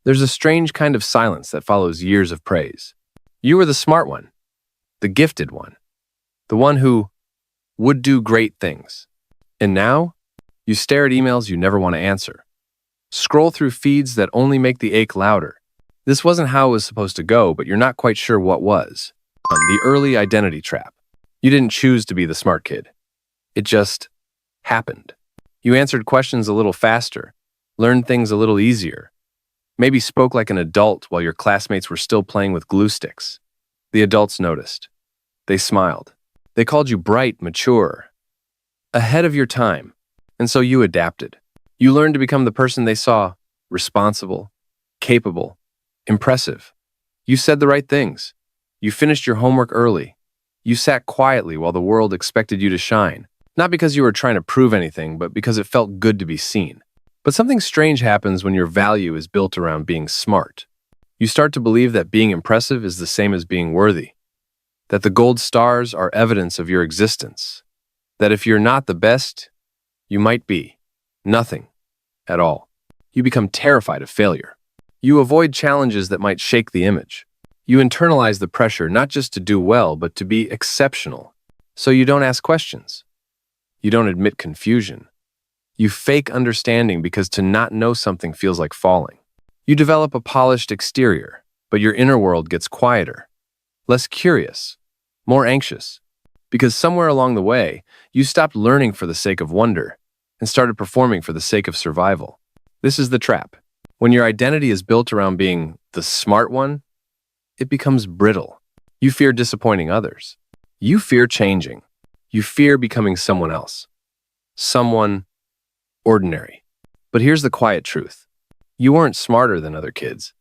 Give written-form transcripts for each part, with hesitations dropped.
There's a strange kind of silence that follows years of praise. You were the smart one, the gifted one, the one who would do great things. And now, you stare at emails you never want to answer. Scroll through feeds that only make the ache louder. This wasn't how it was supposed to go, but you're not quite sure what was. The early identity trap. You didn't choose to be the smart kid. It just happened. You answered questions a little faster, learned things a little easier, maybe spoke like an adult while your classmates were still playing with glue sticks. The adults noticed. They smiled. They called you bright, mature, ahead of your time. And so you adapted. You learned to become the person they saw, responsible, capable, impressive. You said the right things. You finished your homework early. You sat quietly while the world expected you to shine, not because you were trying to prove anything, but because it felt good to be seen. But something strange happens when your value is built around being smart. You start to believe that being impressive is the same as being worthy, that the gold stars are evidence of your existence, that if you're not the best, you might be nothing at all. You become terrified of failure. You avoid challenges that might shake the image. You internalize the pressure not just to do well, but to be exceptional. So you don't ask questions. You don't admit confusion. You fake understanding because to not know something feels like falling. You develop a polished exterior, but your inner world gets quieter, less curious, more anxious. Because somewhere along the way, you stopped learning for the sake of wonder and started performing for the sake of survival. This is the trap. When your identity is built around being the smart one, it becomes brittle. You fear disappointing others. You fear changing. You fear becoming someone else. Someone ordinary. But here's the quiet truth. You weren't smarter than other kids.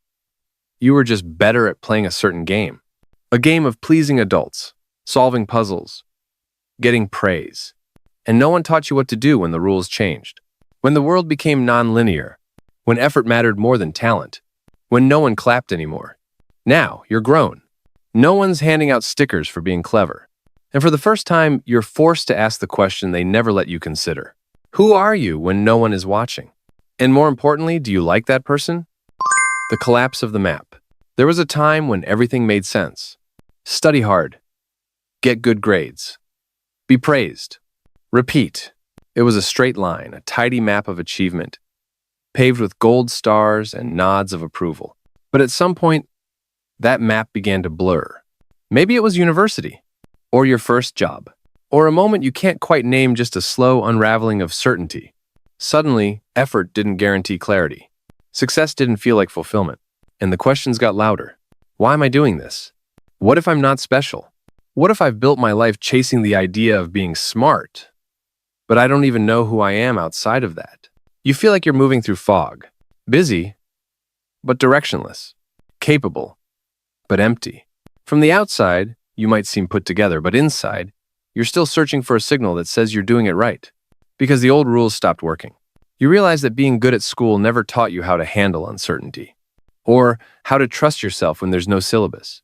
You were just better at playing a certain game. A game of pleasing adults, solving puzzles, getting praise. And no one taught you what to do when the rules changed. When the world became non-linear. When effort mattered more than talent. When no one clapped anymore. Now, you're grown. No one's handing out stickers for being clever. And for the first time, you're forced to ask the question they never let you consider. Who are you when no one is watching? And more importantly, do you like that person? The collapse of the map. There was a time when everything made sense. Study hard. Get good grades. Be praised. Repeat. It was a straight line, a tidy map of achievement, paved with gold stars and nods of approval. But at some point, that map began to blur. Maybe it was university, or your first job, or a moment you can't quite name, just a slow unraveling of certainty. Suddenly, effort didn't guarantee clarity. Success didn't feel like fulfillment. And the questions got louder. Why am I doing this? What if I'm not special? What if I've built my life chasing the idea of being smart, but I don't even know who I am outside of that? You feel like you're moving through fog. Busy, but directionless. Capable, but empty. From the outside, you might seem put together, but inside, you're still searching for a signal that says you're doing it right. Because the old rules stopped working. You realize that being good at school never taught you how to handle uncertainty, or how to trust yourself when there's no syllabus,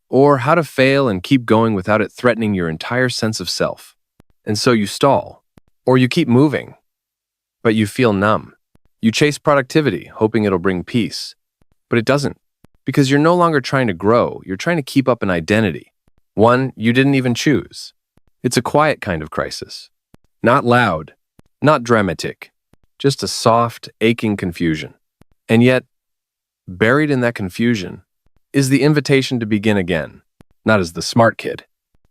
or how to fail and keep going without it threatening your entire sense of self. And so you stall, or you keep moving, but you feel numb. You chase productivity, hoping it'll bring peace, but it doesn't. Because you're no longer trying to grow, you're trying to keep up an identity. One you didn't even choose. It's a quiet kind of crisis. Not loud, not dramatic, just a soft, aching confusion. And yet, buried in that confusion is the invitation to begin again, not as the smart kid,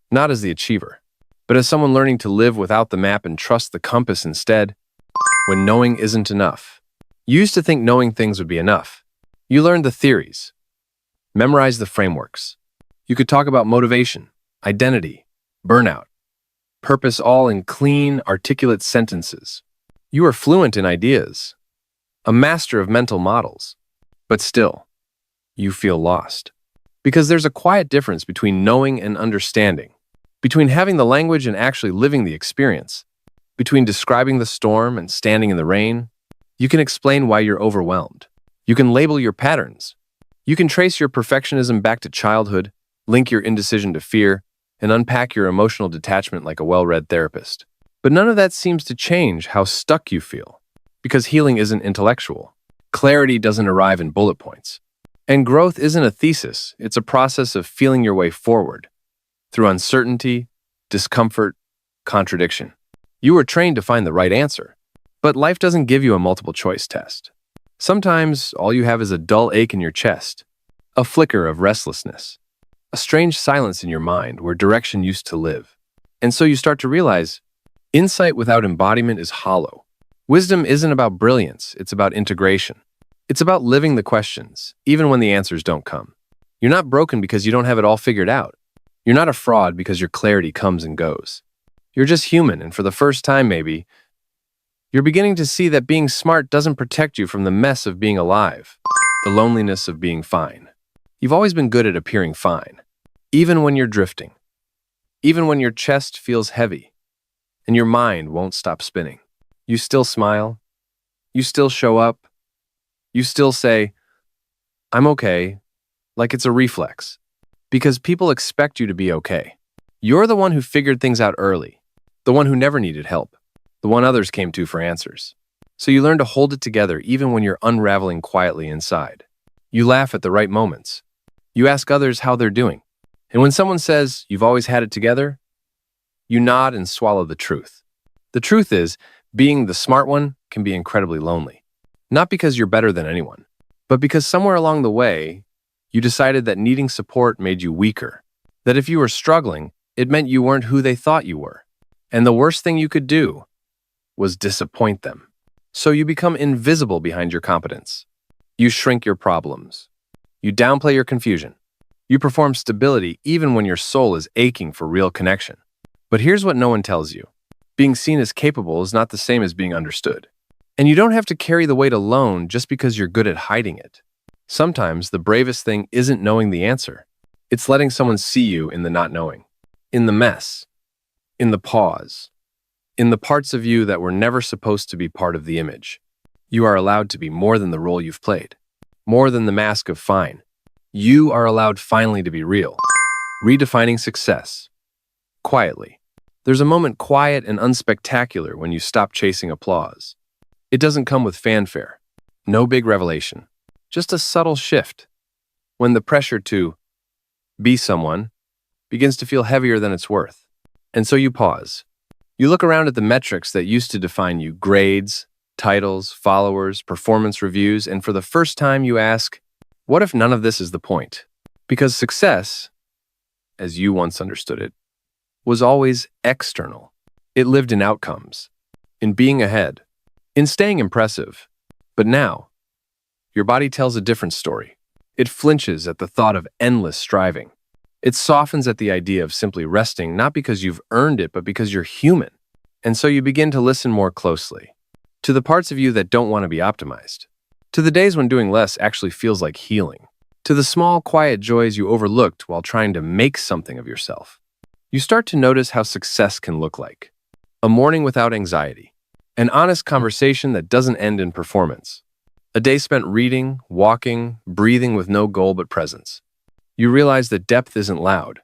not as the achiever, but as someone learning to live without the map and trust the compass instead, when knowing isn't enough. You used to think knowing things would be enough. You learned the theories, memorized the frameworks. You could talk about motivation, identity, burnout, purpose all in clean, articulate sentences. You are fluent in ideas, a master of mental models. But still, you feel lost. Because there's a quiet difference between knowing and understanding, between having the language and actually living the experience, between describing the storm and standing in the rain. You can explain why you're overwhelmed. You can label your patterns. You can trace your perfectionism back to childhood, link your indecision to fear, and unpack your emotional detachment like a well-read therapist. But none of that seems to change how stuck you feel, because healing isn't intellectual. Clarity doesn't arrive in bullet points. And growth isn't a thesis, it's a process of feeling your way forward through uncertainty, discomfort, contradiction. You were trained to find the right answer, but life doesn't give you a multiple choice test. Sometimes all you have is a dull ache in your chest, a flicker of restlessness, a strange silence in your mind where direction used to live. And so you start to realize insight without embodiment is hollow. Wisdom isn't about brilliance, it's about integration. It's about living the questions, even when the answers don't come. You're not broken because you don't have it all figured out. You're not a fraud because your clarity comes and goes. You're just human, and for the first time, maybe, you're beginning to see that being smart doesn't protect you from the mess of being alive, the loneliness of being fine. You've always been good at appearing fine, even when you're drifting, even when your chest feels heavy, and your mind won't stop spinning. You still smile, you still show up, you still say, I'm okay, like it's a reflex, because people expect you to be okay. You're the one who figured things out early, the one who never needed help, the one others came to for answers. So you learn to hold it together even when you're unraveling quietly inside. You laugh at the right moments. You ask others how they're doing. And when someone says, you've always had it together, you nod and swallow the truth. The truth is, being the smart one can be incredibly lonely. Not because you're better than anyone, but because somewhere along the way, you decided that needing support made you weaker. That if you were struggling, it meant you weren't who they thought you were. And the worst thing you could do was disappoint them. So you become invisible behind your competence. You shrink your problems. You downplay your confusion. You perform stability even when your soul is aching for real connection. But here's what no one tells you. Being seen as capable is not the same as being understood. And you don't have to carry the weight alone just because you're good at hiding it. Sometimes the bravest thing isn't knowing the answer. It's letting someone see you in the not knowing, in the mess, in the pause, in the parts of you that were never supposed to be part of the image. You are allowed to be more than the role you've played, more than the mask of fine. You are allowed finally to be real. Redefining success. Quietly. There's a moment quiet and unspectacular when you stop chasing applause. It doesn't come with fanfare. No big revelation. Just a subtle shift. When the pressure to be someone begins to feel heavier than it's worth. And so you pause. You look around at the metrics that used to define you, grades, titles, followers, performance reviews, and for the first time you ask, what if none of this is the point? Because success, as you once understood it, was always external. It lived in outcomes, in being ahead, in staying impressive. But now, your body tells a different story. It flinches at the thought of endless striving. It softens at the idea of simply resting, not because you've earned it, but because you're human. And so you begin to listen more closely to the parts of you that don't want to be optimized, to the days when doing less actually feels like healing, to the small, quiet joys you overlooked while trying to make something of yourself. You start to notice how success can look like. A morning without anxiety. An honest conversation that doesn't end in performance. A day spent reading, walking, breathing with no goal but presence. You realize that depth isn't loud.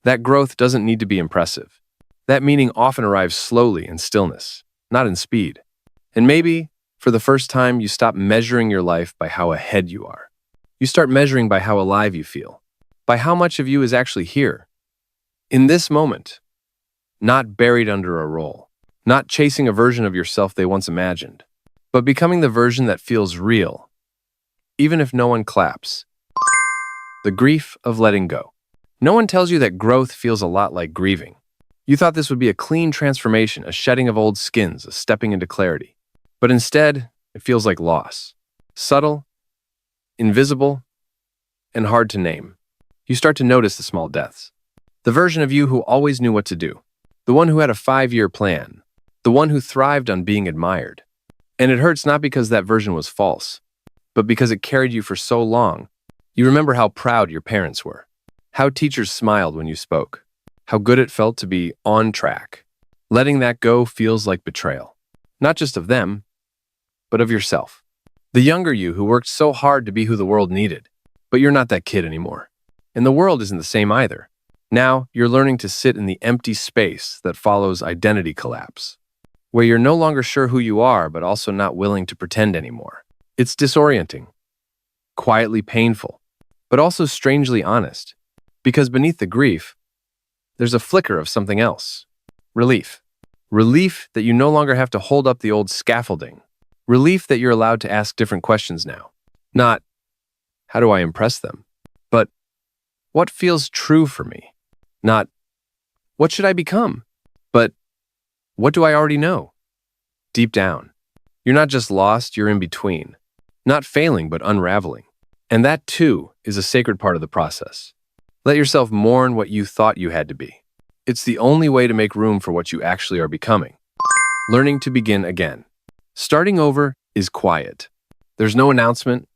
That growth doesn't need to be impressive. That meaning often arrives slowly in stillness, not in speed. And maybe, for the first time, you stop measuring your life by how ahead you are. You start measuring by how alive you feel, by how much of you is actually here, in this moment, not buried under a role, not chasing a version of yourself they once imagined, but becoming the version that feels real, even if no one claps. The grief of letting go. No one tells you that growth feels a lot like grieving. You thought this would be a clean transformation, a shedding of old skins, a stepping into clarity. But instead, it feels like loss. Subtle, invisible, and hard to name. You start to notice the small deaths. The version of you who always knew what to do. The one who had a 5-year plan. The one who thrived on being admired. And it hurts not because that version was false, but because it carried you for so long. You remember how proud your parents were. How teachers smiled when you spoke. How good it felt to be on track. Letting that go feels like betrayal. Not just of them, but of yourself. The younger you who worked so hard to be who the world needed. But you're not that kid anymore. And the world isn't the same either. Now, you're learning to sit in the empty space that follows identity collapse, where you're no longer sure who you are, but also not willing to pretend anymore. It's disorienting, quietly painful, but also strangely honest, because beneath the grief, there's a flicker of something else. Relief. Relief that you no longer have to hold up the old scaffolding. Relief that you're allowed to ask different questions now. Not, how do I impress them? But, what feels true for me? Not, what should I become? But, what do I already know? Deep down, you're not just lost, you're in between. Not failing, but unraveling. And that, too, is a sacred part of the process. Let yourself mourn what you thought you had to be. It's the only way to make room for what you actually are becoming. Learning to begin again. Starting over is quiet. There's no announcement,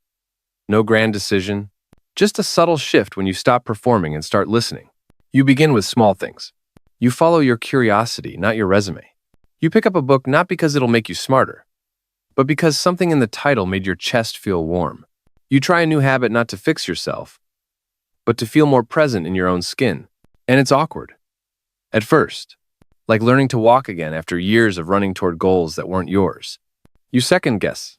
no grand decision, just a subtle shift when you stop performing and start listening. You begin with small things. You follow your curiosity, not your resume. You pick up a book not because it'll make you smarter, but because something in the title made your chest feel warm. You try a new habit not to fix yourself, but to feel more present in your own skin. And it's awkward. At first, like learning to walk again after years of running toward goals that weren't yours. You second guess.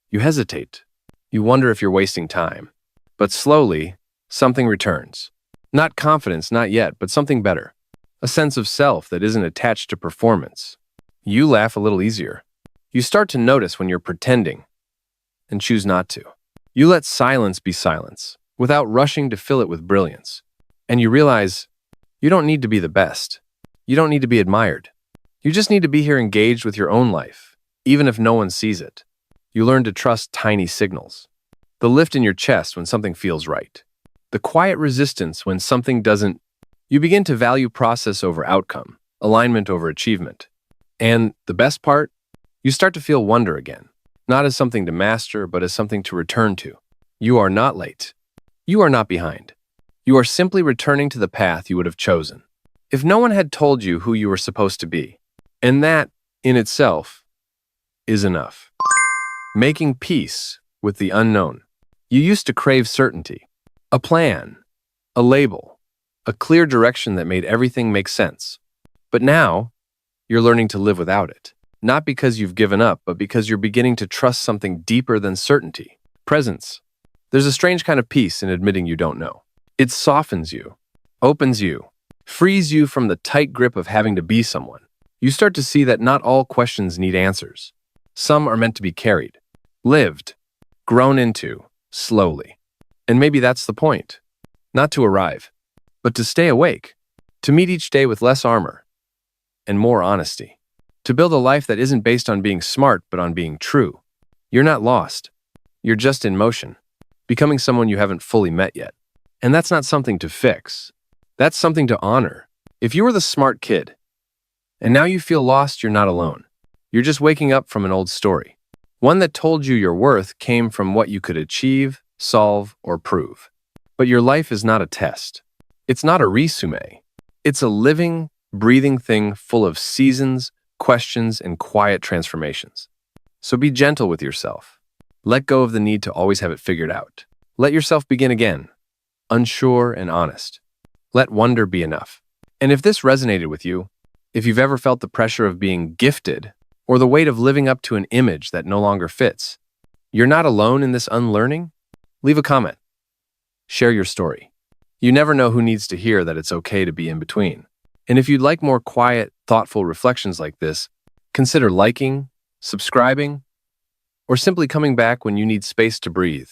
You hesitate. You wonder if you're wasting time. But slowly, something returns. Not confidence, not yet, but something better. A sense of self that isn't attached to performance. You laugh a little easier. You start to notice when you're pretending and choose not to. You let silence be silence without rushing to fill it with brilliance. And you realize you don't need to be the best. You don't need to be admired. You just need to be here engaged with your own life, even if no one sees it. You learn to trust tiny signals. The lift in your chest when something feels right. The quiet resistance when something doesn't. You begin to value process over outcome, alignment over achievement. And the best part? You start to feel wonder again, not as something to master, but as something to return to. You are not late. You are not behind. You are simply returning to the path you would have chosen. If no one had told you who you were supposed to be, and that, in itself, is enough. Making peace with the unknown. You used to crave certainty, a plan, a label, a clear direction that made everything make sense. But now, you're learning to live without it. Not because you've given up, but because you're beginning to trust something deeper than certainty. Presence. There's a strange kind of peace in admitting you don't know. It softens you, opens you, frees you from the tight grip of having to be someone. You start to see that not all questions need answers. Some are meant to be carried, lived, grown into, slowly. And maybe that's the point. Not to arrive, but to stay awake, to meet each day with less armor and more honesty, to build a life that isn't based on being smart, but on being true. You're not lost. You're just in motion, becoming someone you haven't fully met yet. And that's not something to fix. That's something to honor. If you were the smart kid, and now you feel lost, you're not alone. You're just waking up from an old story. One that told you your worth came from what you could achieve, solve, or prove. But your life is not a test. It's not a resume. It's a living, breathing thing full of seasons, questions, and quiet transformations. So be gentle with yourself. Let go of the need to always have it figured out. Let yourself begin again, unsure and honest. Let wonder be enough. And if this resonated with you, if you've ever felt the pressure of being gifted or the weight of living up to an image that no longer fits, you're not alone in this unlearning. Leave a comment. Share your story. You never know who needs to hear that it's okay to be in between. And if you'd like more quiet, thoughtful reflections like this, consider liking, subscribing, or simply coming back when you need space to breathe.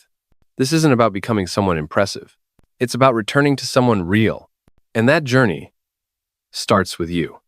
This isn't about becoming someone impressive. It's about returning to someone real. And that journey starts with you.